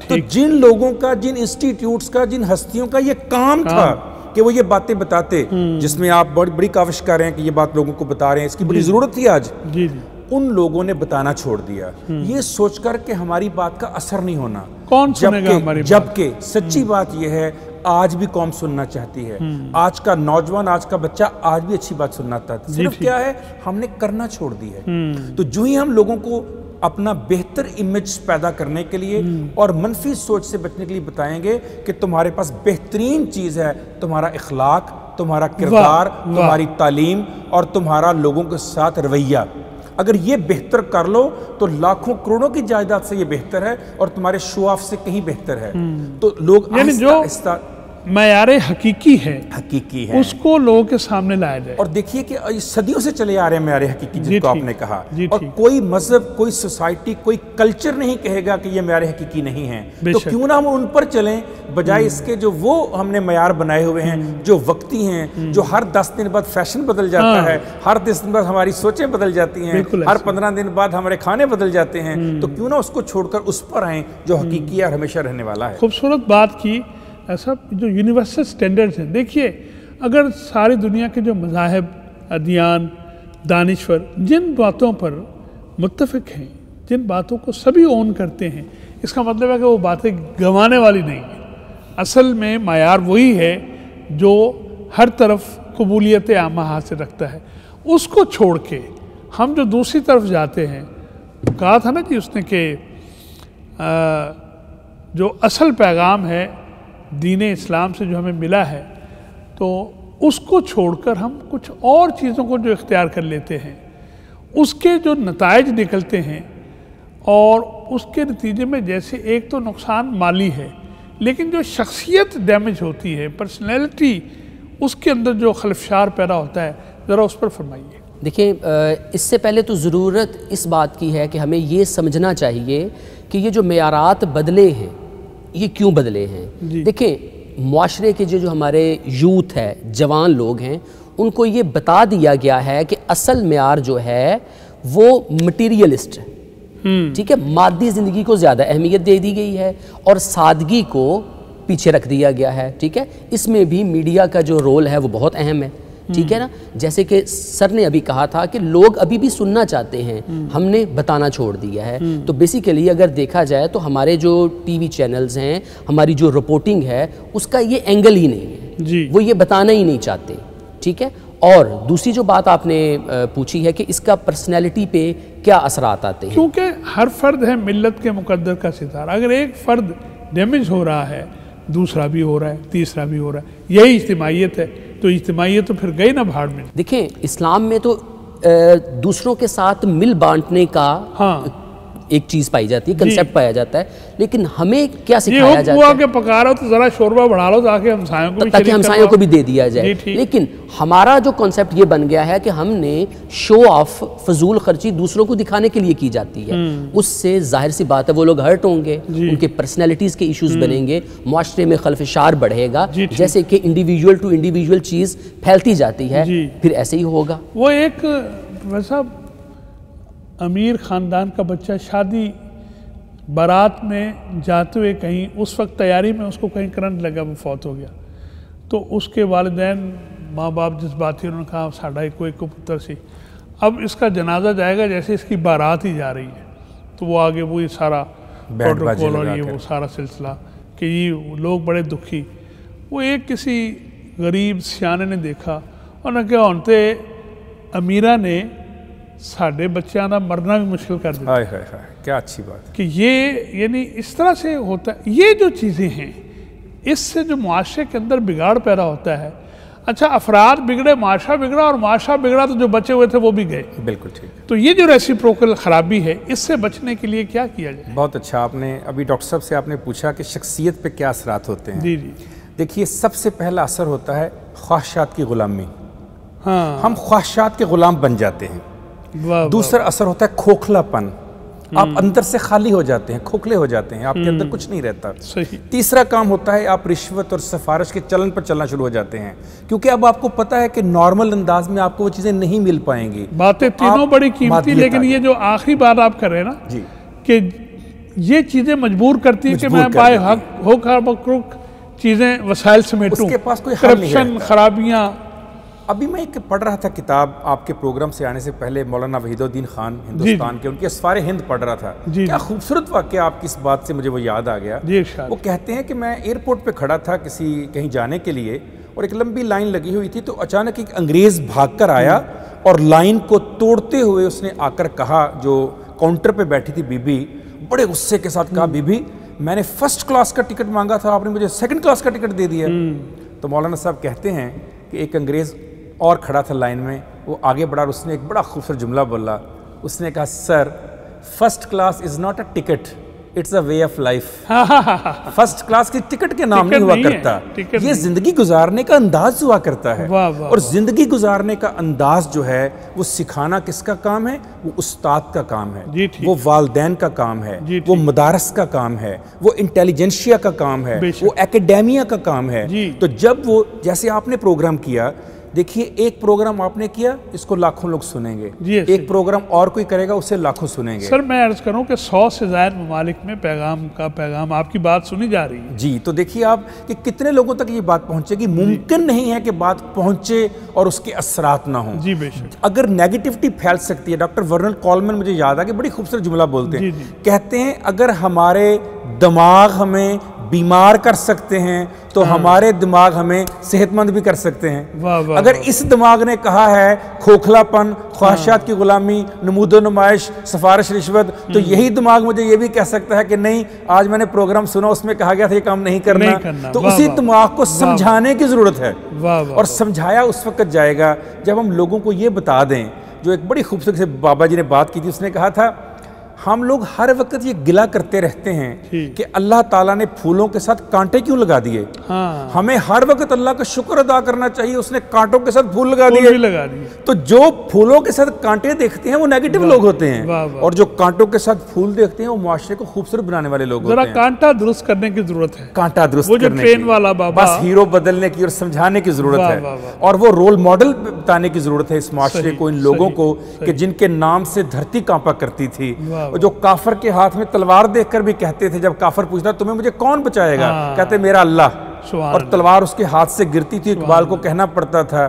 तो जिन लोगों का, जिन इंस्टीट्यूट्स का, जिन हस्तियों का ये काम था कि वो ये बातें बताते, जिसमें आप बड़ी काविश कर रहे हैं कि ये बात लोगों को बता रहे हैं, इसकी बड़ी जरूरत थी आज, उन लोगों ने बताना छोड़ दिया, ये सोचकर कि हमारी बात का असर नहीं होना। कौन सुनेगा हमारी बात? जबकि सच्ची बात यह है आज भी कौम सुनना चाहती है। आज का नौजवान, आज का बच्चा आज भी अच्छी बात सुनना चाहता है। सिर्फ क्या है, हमने करना छोड़ दी है। तो जो ही हम लोगों को अपना बेहतर इमेज पैदा करने के लिए और मनफी सोच से बचने के लिए बताएंगे कि तुम्हारे पास बेहतरीन चीज़ है, तुम्हारा इखलाक, तुम्हारा किरदार, तुम्हारी तालीम और तुम्हारा लोगों के साथ रवैया, अगर ये बेहतर कर लो तो लाखों करोड़ों की जायदाद से ये बेहतर है और तुम्हारे शो ऑफ से कहीं बेहतर है। तो लोग आहिस्ता मयारे हकीकी है उसको लोगों के सामने लाया जाए। और देखिए कि सदियों से चले आ रहे हैं मयारे हकीकी, जिनको आपने कहा, और कोई मजहब, कोई सोसाइटी, कोई कल्चर नहीं कहेगा कि ये मयारे हकीकी नहीं है। तो क्यों ना हम उन पर चलें बजाय इसके जो वो हमने मयार बनाए हुए हैं, जो वक्ती हैं, जो हर 10 दिन बाद फैशन बदल जाता है, हर 10 दिन बाद हमारी सोचें बदल जाती हैं, हर 15 दिन बाद हमारे खाने बदल जाते हैं। तो क्यों ना उसको छोड़कर उस पर आए जो हकीकी और हमेशा रहने वाला है। खूबसूरत बात की। ऐसा जो यूनिवर्सल स्टैंडर्ड्स हैं, देखिए अगर सारी दुनिया के जो मज़ाहिब, अदियान, दानिश्वर जिन बातों पर मुत्तफ़िक हैं, जिन बातों को सभी ओन करते हैं, इसका मतलब है कि वो बातें गंवाने वाली नहीं है। असल में मायार वही है जो हर तरफ कबूलियत आमा हासिल रखता है। उसको छोड़ के हम जो दूसरी तरफ जाते हैं, कहा था ना कि उसने कि जो असल पैगाम है दीन इस्लाम से जो हमें मिला है, तो उसको छोड़कर हम कुछ और चीज़ों को जो इख्तियार कर लेते हैं, उसके जो नताइज निकलते हैं और उसके नतीजे में जैसे एक तो नुकसान माली है, लेकिन जो शख्सियत डैमेज होती है, पर्सनैलिटी, उसके अंदर जो खलफशार पैदा होता है, ज़रा उस पर फरमाइए। देखिए, इससे पहले तो ज़रूरत इस बात की है कि हमें ये समझना चाहिए कि ये जो मेयारात बदले हैं ये क्यों बदले हैं। देखिए, मुआशरे के जो हमारे यूथ है, जवान लोग हैं, उनको ये बता दिया गया है कि असल मेयार जो है वो मटीरियलिस्ट है, ठीक है, मादी ज़िंदगी को ज़्यादा अहमियत दे दी गई है और सादगी को पीछे रख दिया गया है। ठीक है, इसमें भी मीडिया का जो रोल है वो बहुत अहम है। ठीक है ना, जैसे कि सर ने अभी कहा था कि लोग अभी भी सुनना चाहते हैं, हमने बताना छोड़ दिया है। तो बेसिकली अगर देखा जाए तो हमारे जो टीवी चैनल्स हैं, हमारी जो रिपोर्टिंग है, उसका ये एंगल ही नहीं है जी। वो ये बताना ही नहीं चाहते। ठीक है, और दूसरी जो बात आपने पूछी है कि इसका पर्सनैलिटी पे क्या असरात आते हैं, क्योंकि हर फर्द है मिल्लत के मुकद्दर का सितारा। अगर एक फ़र्द डैमेज हो रहा है, दूसरा भी हो रहा है, तीसरा भी हो रहा है, यही इज्तिमाइयत है। तो इज्तिमाइयत तो फिर गई ना भाड़ में। देखिए, इस्लाम में तो दूसरों के साथ मिल बांटने का एक चीज़ पाई जाती है, कंसेप्ट पाया जाता है, लेकिन हमें क्या ये सिखाया हुआ जाता है कि पका रहा हो तो ज़रा शोरबा बढ़ा लो ताकि हमसायों को भी ताकि शरीक हमसायों को भी दे दिया जी, जाए। ठीक। लेकिन हमारा जो कॉन्सेप्ट ये बन गया है कि हमने शो ऑफ, फजूल खर्ची दूसरों को दिखाने के लिए की जाती है। उससे जाहिर सी बात है वो लोग हर्ट होंगे, उनके पर्सनैलिटीज़ के इश्यूज बनेंगे, मुआशरे में खलफशार बढ़ेगा, जी, ठीक। जैसे कि इंडिविजुअल टू इंडिविजुअल चीज़ फैलती जाती है, जी। फिर ऐसे ही होगा। वो एक वैसा अमीर ख़ानदान का बच्चा शादी बारात में जाते हुए कहीं उस वक्त तैयारी में उसको कहीं करंट लगा, वो फौत हो गया। तो उसके वालिदैन माँ बाप जिस बात थी उन्होंने कहा साढ़ा कोई को पुत्र सी, अब इसका जनाजा जाएगा जैसे इसकी बारात ही जा रही है, तो वो आगे वो ये सारा प्रोटोकॉल और ये वो सारा सिलसिला कि ये लोग बड़े दुखी। वो एक किसी गरीब सियाने ने देखा, उन्होंने कहा होते अमीरा ने साढ़े बच्चों का मरना भी मुश्किल कर दिया। हाय हाय हाय, क्या अच्छी बात कि ये यानी इस तरह से होता है। ये जो चीज़ें हैं इससे जो मुआशरे के अंदर बिगाड़ पैदा होता है। अच्छा, अफराद बिगड़े, माशरा बिगड़ा, और माशरा बिगड़ा तो जो बचे हुए थे वो भी गए। बिल्कुल ठीक। तो ये जो रेसिप्रोकल ख़राबी है, इससे बचने के लिए क्या किया जाए? बहुत अच्छा, आपने अभी डॉक्टर साहब से आपने पूछा कि शख्सियत पे क्या असरात होते हैं। जी जी। देखिए, सबसे पहला असर होता है ख्वाहिशात की गुलामी। हाँ, हम ख्वाहिशात के गुलाम बन जाते हैं। वाह, दूसरा असर होता है खोखलापन, आप अंदर से खाली हो जाते हैं, खोखले हो जाते हैं, आपके अंदर कुछ नहीं रहता। सही। तीसरा काम होता है आप रिश्वत और सिफारिश के चलन पर चलना शुरू हो जाते हैं, क्योंकि अब आपको पता है कि नॉर्मल अंदाज में आपको वो चीज़ें नहीं मिल पाएंगी। बातें तीनों बड़ी कीमती, मादियत लेकिन आ ये जो आखिरी बात आप कर रहे हैं ना जी, कि ये चीज़ें मजबूर करती हैं कि मजबूर मैं कर बाय देती हक होकर बकरुक चीज़ें वसाइल समेटूं, उसके पास कोई हल नहीं करप्शन, रहता। खराबियाँ। अभी मैं एक पढ़ रहा था किताब, आपके प्रोग्राम से आने से पहले मौलाना वहीदुद्दीन खान हिंदुस्तान के, उनके असफार हिंद पढ़ रहा था। जी, क्या खूबसूरत वाक़या आपकी इस बात से मुझे वो याद आ गया। जी, इरशाद। वो कहते हैं कि मैं एयरपोर्ट पे खड़ा था किसी कहीं जाने के लिए, और एक लंबी लाइन लगी हुई थी, तो अचानक एक अंग्रेज़ भाग कर आया और लाइन को तोड़ते हुए उसने आकर कहा, जो काउंटर पे बैठी थी बीबी, बड़े गुस्से के साथ कहा, बीबी मैंने फर्स्ट क्लास का टिकट मांगा था, आपने मुझे सेकंड क्लास का टिकट दे दिया। तो मौलाना साहब कहते हैं कि एक अंग्रेज़ और खड़ा था लाइन में, वो आगे बढ़ा और उसने एक बड़ा खूबसूरत जुमला बोला। उसने कहा, sir first class is not a ticket, it's a way of life. First class की टिकट के नाम नहीं हुआ करता, ये जिंदगी गुजारने का अंदाज हुआ करता है। वाह, वाह, और जिंदगी गुजारने का अंदाज जो है वो सिखाना किसका काम है? वो उस्ताद का काम है, जी, ठीक। वो वालदैन का काम है, जी, वो ठीक। मदारस का काम है, वो इंटेलिजेंशिया का काम है, बेशक। वो एकेडेमिया का काम है। जी। तो जब वो, जैसे आपने प्रोग्राम किया, देखिए एक प्रोग्राम आपने किया, इसको लाखों लोग सुनेंगे, जी, एक प्रोग्राम और कोई करेगा, उसे लाखों सुनेंगे। सर मैं अर्ज करूं कि 100 से ज़्यादा ममालिक में पैगाम आपकी बात सुनी जा रही है। जी, तो देखिए आप कि कितने लोगों तक ये बात पहुंचेगी। मुमकिन नहीं है कि बात पहुंचे और उसके असरात ना हों। जी बेशक। अगर नेगेटिविटी फैल सकती है, डॉक्टर वर्नल कॉलमैन मुझे याद आ कि बड़ी खूबसूरत जुमला बोलते हैं, जी, जी। कहते हैं अगर हमारे दिमाग हमें बीमार कर सकते हैं तो हमारे दिमाग हमें सेहतमंद भी कर सकते हैं। वाह, वाह, अगर वाह। इस दिमाग ने कहा है खोखलापन, ख्वाहिशात की गुलामी, नमूदो नुमाइश, सिफारिश, रिश्वत, तो यही दिमाग मुझे ये भी कह सकता है कि नहीं, आज मैंने प्रोग्राम सुना, उसमें कहा गया था ये काम नहीं करना। तो वाह, उसी वाह। दिमाग को समझाने की जरूरत है। वाह, वाह, और समझाया उस वक्त जाएगा जब हम लोगों को ये बता दें, जो एक बड़ी खूबसूरत से बाबा जी ने बात की थी, उसने कहा था हम लोग हर वक्त ये गिला करते रहते हैं कि अल्लाह ताला ने फूलों के साथ कांटे क्यों लगा दिए। हाँ। हमें हर वक्त अल्लाह का शुक्र अदा करना चाहिए, उसने कांटों के साथ फूल लगा दिए। तो जो फूलों के साथ कांटे देखते हैं वो नेगेटिव लोग होते हैं, वाह, वाह। और जो कांटों के साथ फूल देखते हैं वो मुआशरे को खूबसूरत बनाने वाले लोग होते हैं। कांटा दुरुस्त करने की जरूरत है, कांटा दुरुस्त वो जो करने ट्रेन की, वाला बाबा, बस हीरो बदलने की और समझाने की जरूरत वाह, है। वाह, वाह। और वो रोल मॉडल बताने की जरूरत है इस मुआशरे को, इन लोगों को, कि जिनके नाम से धरती कांपा करती थी। और जो काफर के हाथ में तलवार देखकर भी कहते थे, जब काफर पूछता तुम्हें मुझे कौन बचाएगा, कहते मेरा अल्लाह, और तलवार उसके हाथ से गिरती थी। इकबाल को कहना पड़ता था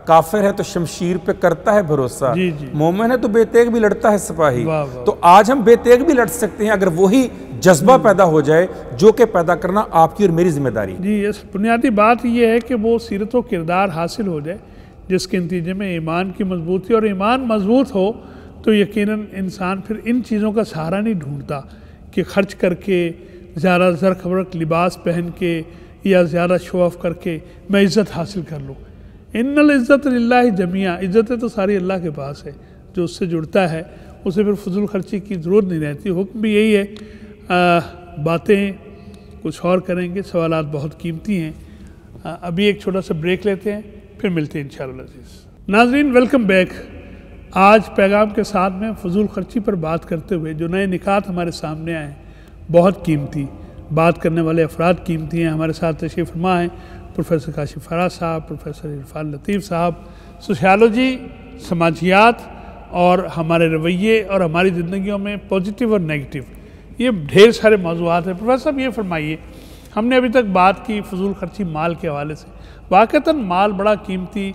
काफिर है तो शमशीर पे करता है भरोसा, मोमिन है तो बेतेग भी लड़ता है सिपाही। तो आज हम बेतेग भी लड़ सकते हैं अगर वही जज्बा पैदा हो जाए, जो कि पैदा करना आपकी और मेरी जिम्मेदारी। जी, इस बुनियादी बात यह है कि वो सीरत व किरदार हासिल हो जाए जिसके नतीजे में ईमान की मजबूती, और ईमान मजबूत हो तो यकीनन इंसान फिर इन चीज़ों का सहारा नहीं ढूंढता कि खर्च करके, ज़्यादा ज़र्क वर्क लिबास पहन के या ज़्यादा शो ऑफ करके मैं इज़्ज़त हासिल कर लूँ। इन्नल इज़्ज़त लिल्लाहि जमिया, इज़्ज़तें तो सारी अल्लाह के पास है। जो उससे जुड़ता है उसे फिर फजूल खर्ची की ज़रूरत नहीं रहती। हुक्म भी यही है, बातें कुछ और करेंगे, सवालात बहुत कीमती हैं। अभी एक छोटा सा ब्रेक लेते हैं, फिर मिलते हैं इंशाअल्लाह अज़ीज़। नाज़रीन वेलकम बैक। आज पैगाम के साथ में फजूल खर्ची पर बात करते हुए जो नए निकात हमारे सामने आए, बहुत कीमती बात करने वाले अफराद कीमती हैं। हमारे साथ तशरीफ़ फरमा हैं प्रोफेसर काशिफ़ फराज साहब, प्रोफेसर इरफान लतीफ़ साहब, सोशियोलॉजी, समाजियात और हमारे रवैये और हमारी ज़िंदगियों में पॉजिटिव और नेगेटिव, ये ढेर सारे मौज़ूआत हैं। प्रोफेसर साहब ये फरमाइए, हमने अभी तक बात की फजूल खर्ची माल के हवाले से। वाक़तन माल बड़ा कीमती,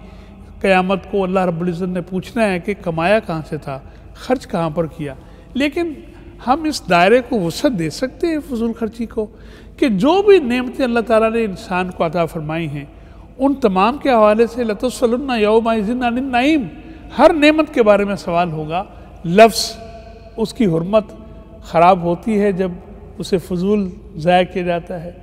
क़यामत को अल्लाह रब्बुल इज़्ज़त ने पूछना है कि कमाया कहाँ से था, खर्च कहाँ पर किया। लेकिन हम इस दायरे को वसअत दे सकते हैं फजूल खर्ची को कि जो भी नेमतें अल्लाह ताला ने इंसान को अता फरमाई हैं, उन तमाम के हवाले से लतुस्सलुन्ना यौमइज़िन अनिन नईम, हर नेमत के बारे में सवाल होगा। लफ्ज़ उसकी हुर्मत ख़राब होती है जब उसे फजूल ज़ाया किया जाता है।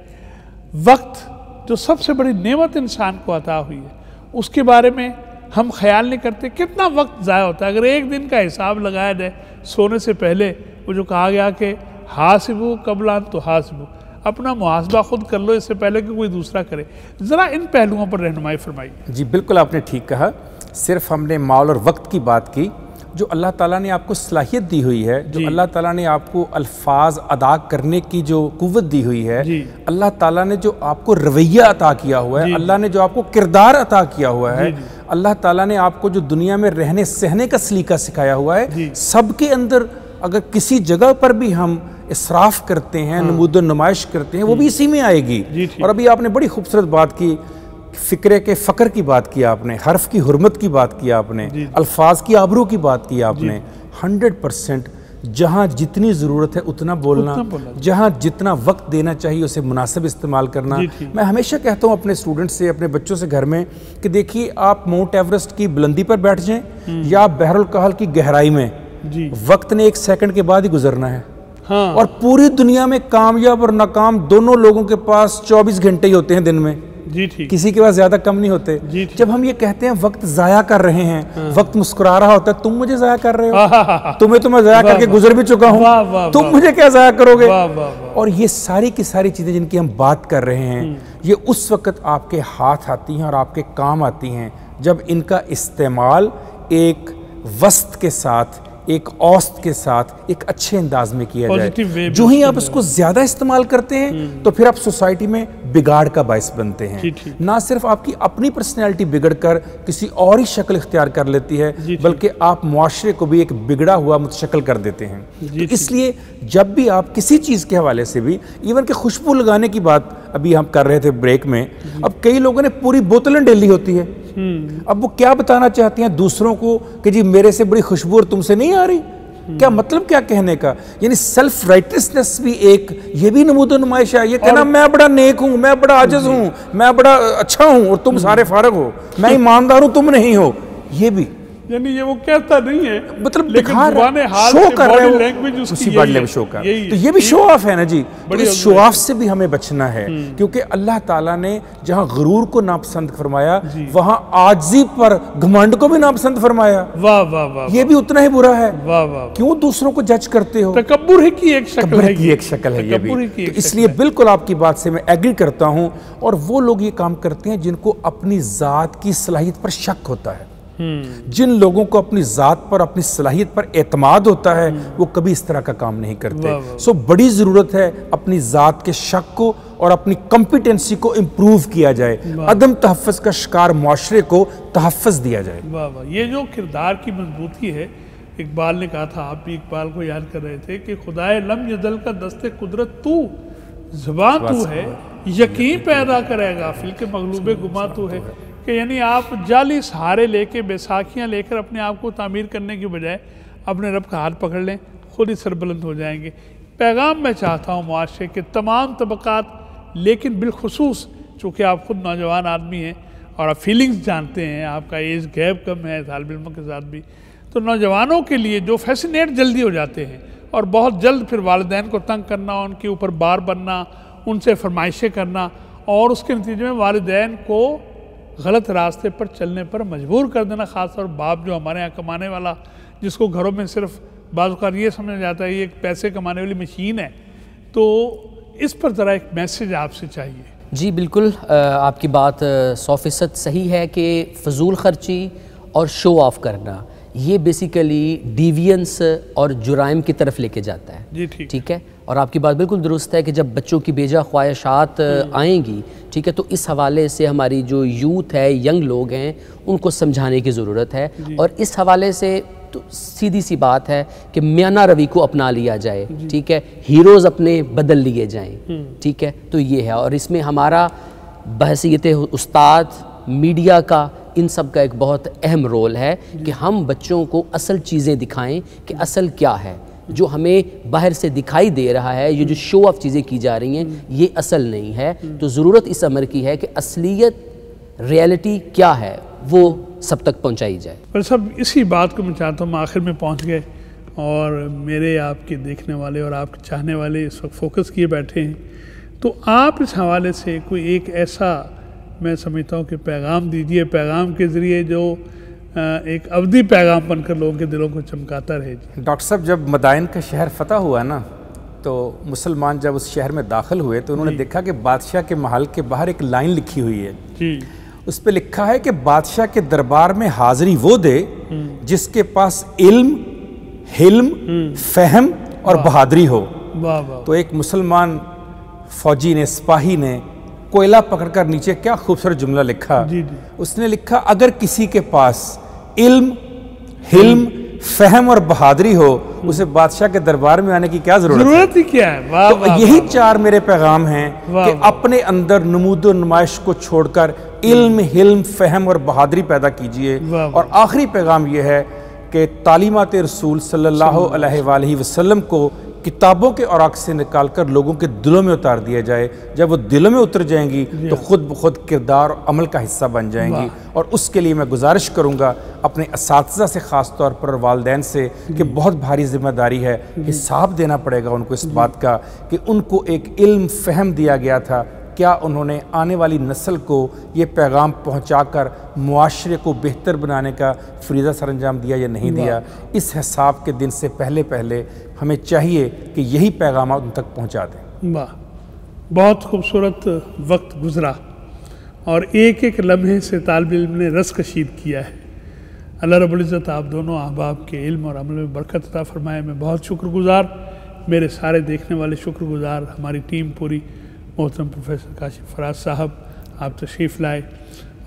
वक्त जो सबसे बड़ी नेमत इंसान को अता हुई है, उसके बारे में हम ख्याल नहीं करते। कितना वक्त ज़ाया होता है। अगर एक दिन का हिसाब लगाया जाए सोने से पहले, वो जो कहा गया कि हासिबु कबला तो हासिबु, अपना मुहासबा खुद कर लो इससे पहले कि कोई दूसरा करे। ज़रा इन पहलुओं पर रहनुमाई फरमाइए। जी बिल्कुल, आपने ठीक कहा। सिर्फ हमने माल और वक्त की बात की। जो अल्लाह ताला ने आपको सलाहियत दी हुई है, जो अल्लाह ताला ने आपको अल्फाज अदा करने की जो कुव्वत दी हुई है, अल्लाह ताला ने जो आपको रवैया अता किया हुआ है, अल्लाह ने जो आपको किरदार अता किया हुआ है, अल्लाह ताला ने आपको जो दुनिया में रहने सहने का सलीका सिखाया हुआ है, सबके अंदर अगर किसी जगह पर भी हम इसराफ करते हैं, नमूद नुमाइश करते हैं, वो भी इसी में आएगी। और अभी आपने बड़ी खूबसूरत बात की, फ़िक्रे के फ़क्र की बात की आपने, हर्फ की हुर्मत की बात की आपने, अल्फाज की आबरू की बात की आपने। 100% जहाँ जितनी ज़रूरत है उतना बोलना, जहाँ जितना वक्त देना चाहिए उसे मुनासिब इस्तेमाल करना। मैं हमेशा कहता हूँ अपने स्टूडेंट्स से, अपने बच्चों से घर में कि देखिए, आप माउंट एवरेस्ट की बुलंदी पर बैठ जाएं या बहरुल कहल की गहराई में, वक्त ने 1 सेकंड के बाद ही गुजरना है। और पूरी दुनिया में कामयाब और नाकाम दोनों लोगों के पास 24 घंटे ही होते हैं दिन में। किसी के पास ज्यादा कम नहीं होते। जब हम ये कहते हैं वक्त जाया कर रहे हैं, वक्त मुस्कुरा रहा होता है, तुम मुझे जाया कर रहे हो, तुम्हें तो मैं जाया करके गुजर भी चुका हूँ, तुम मुझे क्या जाया करोगे। और ये सारी की सारी चीजें जिनकी हम बात कर रहे हैं, ये उस वक्त आपके हाथ आती हैं और आपके काम आती हैं जब इनका इस्तेमाल एक वस्त के साथ, एक औसत के साथ, एक अच्छे अंदाज में किया जाए। जो ही आप इसको ज्यादा इस्तेमाल करते हैं तो फिर आप सोसाइटी में बिगाड़ का बायस बनते हैं। ना सिर्फ आपकी अपनी पर्सनैलिटी बिगड़ कर किसी और ही शक्ल इख्तियार कर लेती है, बल्कि आप मुआशरे को भी एक बिगड़ा हुआ मुतशक्ल कर देते हैं। तो इसलिए जब भी आप किसी चीज़ के हवाले से भी, इवन के खुशबू लगाने की बात अभी हम कर रहे थे ब्रेक में, अब कई लोगों ने पूरी बोतलें डेली होती है। अब वो क्या बताना चाहती हैं दूसरों को कि जी मेरे से बड़ी खुशबू और तुमसे नहीं आ रही। क्या मतलब, क्या कहने का? यानी सेल्फ राइटनेस भी एक, ये भी नमूद नुमाइश है। ये कहना मैं बड़ा नेक हूँ, मैं बड़ा आजिज हूँ, मैं बड़ा अच्छा हूँ और तुम सारे फारग हो, मैं ईमानदार हूँ तुम नहीं हो, ये भी यानी ये वो कहता नहीं है, मतलब शो कर रहे हो, उसी बदले में शो कर। तो ये भी शो ऑफ है ना जी। तो इस शो ऑफ से भी हमें बचना है, क्योंकि अल्लाह ताला ने जहाँ गुरूर को नापसंद फरमाया, वहाँ आजिज़ी पर घमंड को भी नापसंद फरमाया। वाह वाह वाह, ये भी उतना ही बुरा है। वाह वाह, क्यों दूसरों को जज करते हो? तकब्बुर की एक शक्ल है, एक शक्ल है ये भी। तो इसलिए बिल्कुल आपकी बात से मैं एग्री करता हूँ। और वो लोग ये काम करते हैं जिनको अपनी जात की सलाहियत पर शक होता है। जिन लोगों को अपनी जात पर, अपनी सलाहियत पर एतमाद होता है, वो कभी इस तरह का काम नहीं करते। सो बड़ी ज़रूरत है अपनी जात के शक को और अपनी कॉम्पिटेंसी को इम्प्रूव किया जाए, अदम तहफ़्फ़ुज़ का शिकार मुआशरे को तहफ़्फ़ुज़ दिया जाए। वाह वाह, ये जो किरदार की मजबूती है, इकबाल ने कहा था, आप भी इकबाल को याद कर रहे थे कि खुदाए लम यज़ल का दस्ते कुदरत तू, ज़ुबान तू है, यकीन पैदा करेगा फिल के मगलूबे गुमा तू है। कि यानी आप जाली सहारे लेके, बैसाखियाँ लेकर अपने आप को तामीर करने की बजाय अपने रब का हाथ पकड़ लें, खुद ही सरबुलंद हो जाएंगे। पैगाम मैं चाहता हूँ मुआशरे के तमाम तबक़ात, लेकिन बिलखुसूस चूँकि आप खुद नौजवान आदमी हैं और आप फीलिंग्स जानते हैं, आपका एज गैप कम है तालिब इल्म के साथ भी, तो नौजवानों के लिए जो फैसिनेट जल्दी हो जाते हैं और बहुत जल्द फिर वालिदैन को तंग करना, उनके ऊपर बार बनना, उनसे फरमाइशें करना और उसके नतीजे में वालिदैन को गलत रास्ते पर चलने पर मजबूर कर देना। ख़ासतौर बाप जो हमारे यहाँ कमाने वाला, जिसको घरों में सिर्फ बाज़ औक़ात ये समझा जाता है ये एक पैसे कमाने वाली मशीन है, तो इस पर ज़रा एक मैसेज आपसे चाहिए। जी बिल्कुल, आपकी बात 100% सही है कि फजूल खर्ची और शो ऑफ करना ये बेसिकली डिवियंस और जुराइम की तरफ लेके जाता है। जी ठीक है, और आपकी बात बिल्कुल दुरुस्त है कि जब बच्चों की बेजा ख्वाहिशात आएंगी, ठीक है, तो इस हवाले से हमारी जो यूथ है, यंग लोग हैं, उनको समझाने की ज़रूरत है। और इस हवाले से तो सीधी सी बात है कि म्याना रवि को अपना लिया जाए, ठीक है, हीरोज़ अपने बदल लिए जाएं, ठीक है, तो ये है। और इसमें हमारा बहसीयत उस्ताद, मीडिया का, इन सब का एक बहुत अहम रोल है कि हम बच्चों को असल चीज़ें दिखाएं कि असल क्या है। जो हमें बाहर से दिखाई दे रहा है, ये जो शो ऑफ चीज़ें की जा रही हैं, ये असल नहीं है। तो ज़रूरत इस अमर की है कि असलियत, रियलिटी क्या है, वो सब तक पहुंचाई जाए। पर सब इसी बात को मैं चाहता हूँ, आखिर में पहुँच गए और मेरे आपके देखने वाले और आपके चाहने वाले इस वक्त फोकस किए बैठे हैं, तो आप इस हवाले से कोई एक ऐसा, मैं समझता हूँ कि पैगाम दीजिए, पैगाम के ज़रिए जो एक अवधि पैगाम बनकर लोगों के दिलों को चमकाता रहे। डॉक्टर साहब, जब मदाइन का शहर फतह हुआ ना, तो मुसलमान जब उस शहर में दाखिल हुए तो उन्होंने देखा कि बादशाह के महल के बाहर एक लाइन लिखी हुई है जी। उस पर लिखा है कि बादशाह के दरबार में हाजिरी वो दे जिसके पास इल्म, हिल्म, फहम और बहादुरी हो। वाह वाह। तो एक मुसलमान फौजी ने, सिपाही ने कोयला पकड़कर नीचे क्या खूबसूरत जुमला लिखा। जी जी। उसने लिखा, अगर किसी के पास इल्म, हिल्म, फहम और बहादुरी हो, उसे बादशाह के दरबार में आने की क्या जरूरत ही क्या है। वाह, तो वाह, यही वाह, चार मेरे पैगाम हैं कि अपने अंदर नमूदो नुमाइश को छोड़कर इल्म, हिल्म, फहम और बहादुरी पैदा कीजिए। और आखिरी पैगाम यह है कि तालीमात रसूल सल्लल्लाहु अलैहि वसल्लम को किताबों के औराक से निकालकर लोगों के दिलों में उतार दिया जाए। जब वो दिलों में उतर जाएंगी तो खुद ब खुद किरदार और अमल का हिस्सा बन जाएंगी। और उसके लिए मैं गुजारिश करूंगा अपने असातिज़ा से, ख़ास तौर पर वालिदैन से, कि बहुत भारी जिम्मेदारी है, हिसाब देना पड़ेगा उनको इस बात का कि उनको एक इल्म, फहम दिया गया था, क्या उन्होंने आने वाली नस्ल को ये पैगाम पहुंचाकर मुआशरे को बेहतर बनाने का फरीज़ा सरअंजाम दिया या नहीं दिया। इस हिसाब के दिन से पहले पहले हमें चाहिए कि यही पैगाम उन तक पहुंचा दें। वाह, बहुत खूबसूरत वक्त गुज़रा और एक एक लम्हे से तालिब इल्म ने रस कशीद किया है। अल्लाह रब्बुल इज़्ज़त आप दोनों अहबाब के इल्म और अमल में बरकत अता फरमाए। मैं बहुत शुक्रगुज़ार, मेरे सारे देखने वाले शुक्रगुज़ार, हमारी टीम पूरी, मोहतरम प्रोफेसर काशिफ फराज साहब, आप तशरीफ़ लाए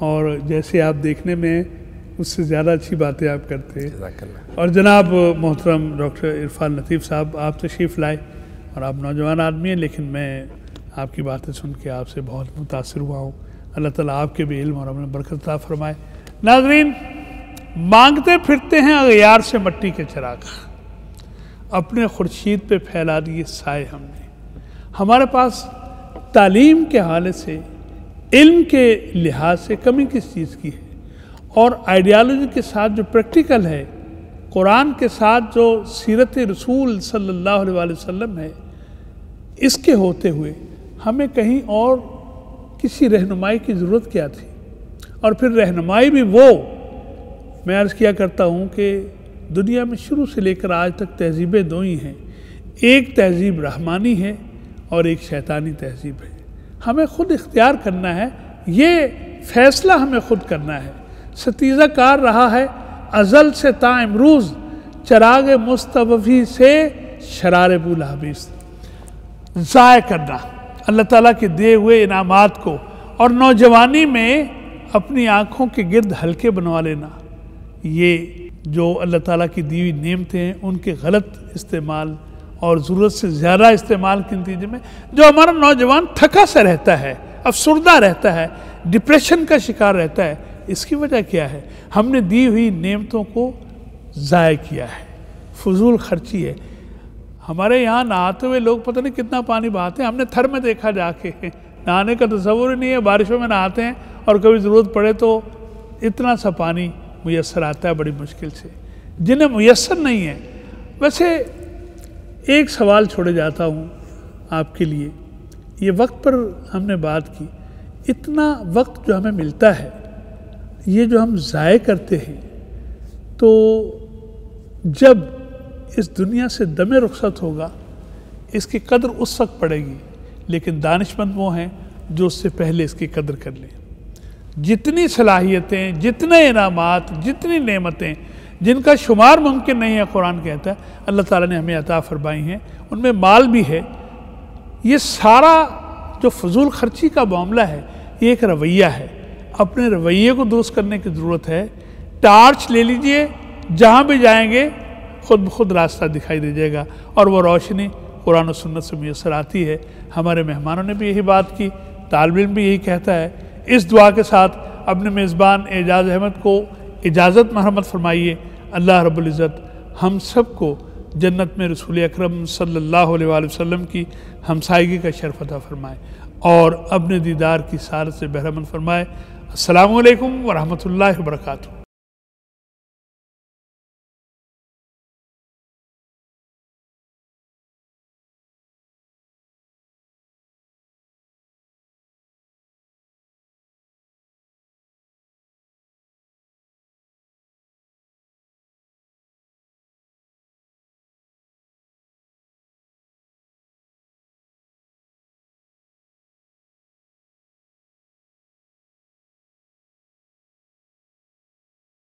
और जैसे आप देखने में उससे ज़्यादा अच्छी बातें आप करते हैं। और जनाब मोहतरम डॉक्टर इरफान लतीफ़ साहब, आप तशरीफ़ लाए और आप नौजवान आदमी हैं, लेकिन मैं आपकी बातें सुन के आपसे बहुत मुतासिर हुआ हूँ। अल्लाह ताला आपके भी इल्म और अमल में बरकत अता फरमाए। नाज़रीन, मांगते फिरते हैं अग़यार से मट्टी के चिराग, अपने खुर्शीद पे फैला दिए साए हमने। हमारे पास तालीम के हवाले से, इल्म के लिहाज से कमी किस चीज़ की है, और आइडियालॉजी के साथ जो प्रैक्टिकल है, कुरान के साथ जो सीरत रसूल सल्लल्लाहु अलैहि वसल्लम है, इसके होते हुए हमें कहीं और किसी रहनुमाई की ज़रूरत क्या थी। और फिर रहनुमाई भी वो, मैं अर्ज़ किया करता हूँ कि दुनिया में शुरू से लेकर आज तक तहज़ीबें दो ही हैं, एक तहज़ीब रहमानी है और एक शैतानी तहज़ीब है। हमें ख़ुद इख्तियार करना है, ये फ़ैसला हमें ख़ुद करना है। सतीज़ा कार रहा है अज़ल से ता इमरूज़, चराग मुस्तवफ़ी से शरार बुलहबीस। ज़ाय करना अल्लाह ताला के दिए हुए इनामात को, और नौजवानी में अपनी आँखों के गिर्द हल्के बनवा लेना, ये जो अल्लाह ताला की दी हुई नेमतें हैं उनके गलत इस्तेमाल और ज़रूरत से ज़्यादा इस्तेमाल के नतीजे में जो हमारा नौजवान थका सा रहता है, अफसुर्दा रहता है, डिप्रेशन का शिकार रहता है, इसकी वजह क्या है? हमने दी हुई नेमतों को ज़ाय किया है, फजूल खर्ची है। हमारे यहाँ नहाते हुए लोग पता नहीं कितना पानी बहाते हैं, हमने थर में देखा जाके, नहाने का तस्वुर ही नहीं है। बारिशों में नहाते हैं और कभी ज़रूरत पड़े तो इतना सा पानी मुयस्सर आता है बड़ी मुश्किल से, जिन्हें मुयस्सर नहीं है। वैसे एक सवाल छोड़े जाता हूँ आपके लिए, ये वक्त पर हमने बात की, इतना वक्त जो हमें मिलता है, ये जो हम ज़ाय करते हैं, तो जब इस दुनिया से दमे रुखसत होगा इसकी कदर उस वक्त पड़ेगी। लेकिन दानिशमंद वो हैं जो उससे पहले इसकी कदर कर लें। जितनी सलाहियतें, जितने इनामात, जितनी नेमतें जिनका शुमार मुमकिन नहीं है, कुरान कहता है अल्लाह ताला ने हमें अता फरमाई हैं, उनमें माल भी है। ये सारा जो फजूल खर्ची का मामला है ये एक रवैया है। अपने रवैये को दुरुस्त करने की ज़रूरत है। टार्च ले लीजिए, जहाँ भी जाएंगे खुद ब खुद रास्ता दिखाई दे जाएगा और वो रोशनी कुरान और सुन्नत से मुयस्सर आती है। हमारे मेहमानों ने भी यही बात की, तालिब इल्म भी यही कहता है। इस दुआ के साथ अपने मेज़बान एजाज़ अहमद को इजाज़त मरहमत फरमाइए। अल्लाह रब्बुल इज़्ज़त हम सब को जन्नत में रसूल अकरम सल्लल्लाहु अलैहि वसल्लम की हमसायगी का शर्फ अता फरमाए और अपने दीदार की सारत से बहरमंद फरमाए। अस्सलामु अलैकुम व रहमतुल्लाहि व बरकातुहू।